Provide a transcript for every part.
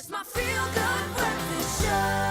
It's my feel-good breakfast show.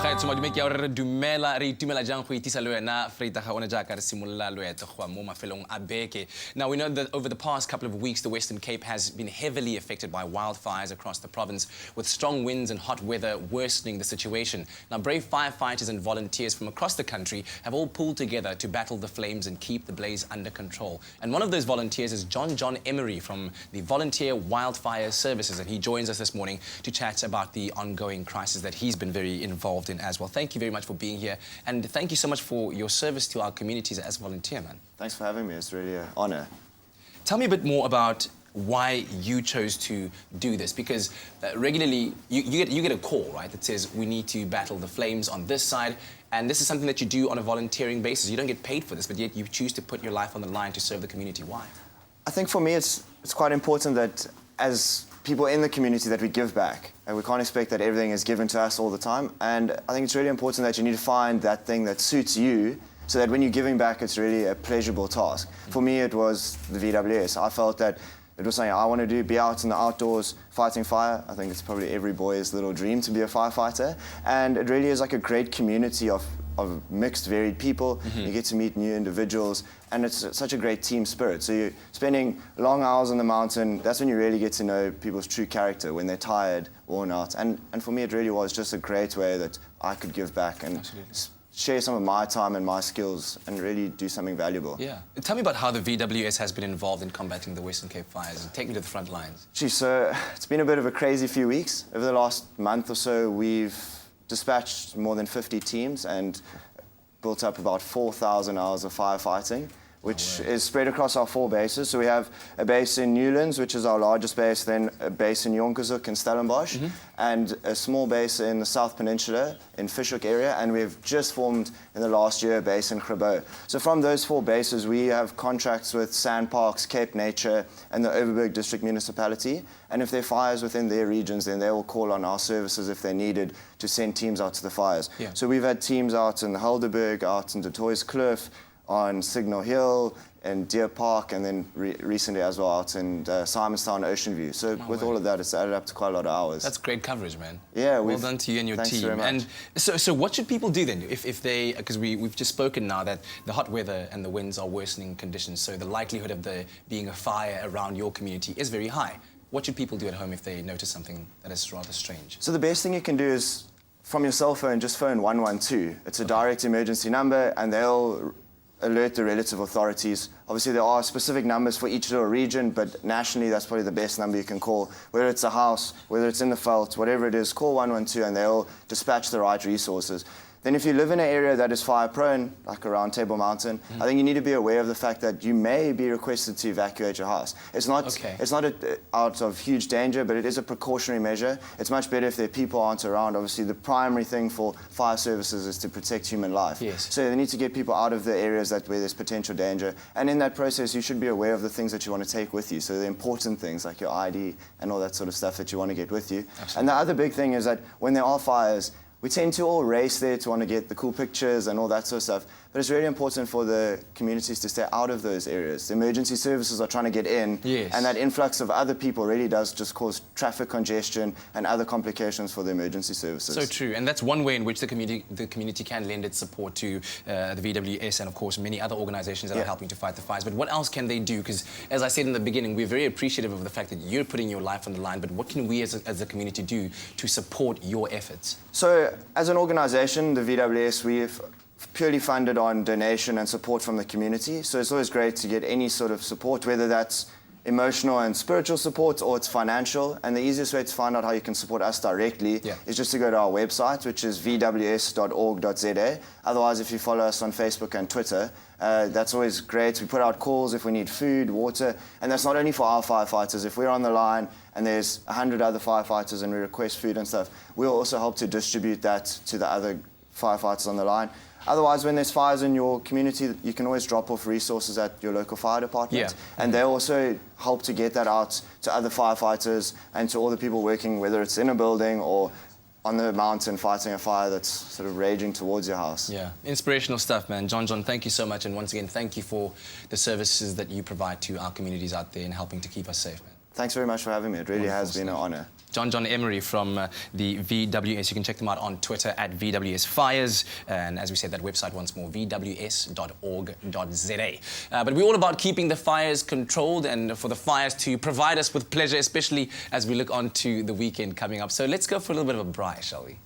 Dumela re itumela jang go itisa le wena Freita ga ona jaaka re simolla loeto go mo mafelong a beke. Now we know that over the past couple of weeks the Western Cape has been heavily affected by wildfires across the province, with strong winds and hot weather worsening the situation. Now brave firefighters and volunteers from across the country have all pulled together to battle the flames and keep the blaze under control. And one of those volunteers is Jon-Jon Emary from the Volunteer Wildfire Services, and he joins us this morning to chat about the ongoing crisis that he's been very involved in as well. Thank you very much for being here, and thank you so much for your service to our communities as a volunteer, man. Thanks for having me. It's really an honor. Tell me a bit more about why you chose to do this, because regularly you get a call, right, that says we need to battle the flames on this side, and this is something that you do on a volunteering basis. You don't get paid for this, but yet you choose to put your life on the line to serve the community. Why? I think for me it's quite important that as people in the community that we give back, and we can't expect that everything is given to us all the time, and I think it's really important that you need to find that thing that suits you, so that when you're giving back it's really a pleasurable task. For me it was the VWS. I felt that it was something I want to do, be out in the outdoors fighting fire. I think it's probably every boy's little dream to be a firefighter, and it really is like a great community of mixed, varied people. You get to meet new individuals, and it's such a great team spirit. So you're spending long hours on the mountain. That's when you really get to know people's true character, when they're tired, worn out. And for me, it really was just a great way that I could give back and share some of my time and my skills and really do something valuable. Yeah. Tell me about how the VWS has been involved in combating the Western Cape fires. Take me to the front lines. Gee, so it's been a bit of a crazy few weeks. Over the last month or so, we've dispatched more than 50 teams and built up about 4,000 hours of firefighting, which is spread across our 4 bases. So we have a base in Newlands, which is our largest base, then a base in Jonkershoek and Stellenbosch, and a small base in the South Peninsula in Fishhoek area, and we've just formed in the last year a base in Grabo. So from those 4 bases, we have contracts with Sandparks, Cape Nature, and the Overberg District Municipality, and if there are fires within their regions, then they will call on our services if they're needed to send teams out to the fires. Yeah. So we've had teams out in Helderberg, out in De Toys Kloof, on Signal Hill and Deer Park, and then recently as well out in Simonstown, Ocean View. So with all of that, it's added up to quite a lot of hours. That's great coverage, man. Yeah, well done to you and your thanks team. Very much. And so what should people do then if they, because we've just spoken now that the hot weather and the winds are worsening conditions, so the likelihood of there being a fire around your community is very high. What should people do at home if they notice something that is rather strange? So the best thing you can do is, from your cell phone, just phone 112. It's a direct emergency number, and they'll alert the relative authorities. Obviously, there are specific numbers for each little region, but nationally, that's probably the best number you can call. Whether it's a house, whether it's in the veld, whatever it is, call 112, and they'll dispatch the right resources. Then if you live in an area that is fire-prone, like around Table Mountain, I think you need to be aware of the fact that you may be requested to evacuate your house. It's not out of huge danger, but it is a precautionary measure. It's much better if their people aren't around. Obviously, the primary thing for fire services is to protect human life. Yes. So they need to get people out of the areas where there's potential danger. And in that process, you should be aware of the things that you want to take with you. So the important things like your ID and all that sort of stuff that you want to get with you. Absolutely. And the other big thing is that when there are fires, we tend to all race there to want to get the cool pictures and all that sort of stuff. But it's really important for the communities to stay out of those areas. The emergency services are trying to get in, and that influx of other people really does just cause traffic congestion and other complications for the emergency services. So true, and that's one way in which the community can lend its support to the VWS and, of course, many other organizations that are helping to fight the fires. But what else can they do? Because, as I said in the beginning, we're very appreciative of the fact that you're putting your life on the line, but what can we as a community do to support your efforts? So, as an organization, the VWS, we've purely funded on donation and support from the community. So it's always great to get any sort of support, whether that's emotional and spiritual support or it's financial. And the easiest way to find out how you can support us directly is just to go to our website, which is vws.org.za. Otherwise, if you follow us on Facebook and Twitter, that's always great. We put out calls if we need food, water, and that's not only for our firefighters. If we're on the line and there's 100 other firefighters and we request food and stuff, we'll also help to distribute that to the other firefighters on the line. Otherwise, when there's fires in your community, you can always drop off resources at your local fire department. And they also help to get that out to other firefighters and to all the people working, whether it's in a building or on the mountain fighting a fire that's sort of raging towards your house. Yeah, inspirational stuff, man. Jon-Jon, thank you so much. And once again, thank you for the services that you provide to our communities out there and helping to keep us safe, man. Thanks very much for having me. It really has been an honor. Jon-Jon Emary from the VWS. You can check them out on Twitter at VWS Fires. And as we said, that website once more, vws.org.za. But we're all about keeping the fires controlled and for the fires to provide us with pleasure, especially as we look on to the weekend coming up. So let's go for a little bit of a braai, shall we?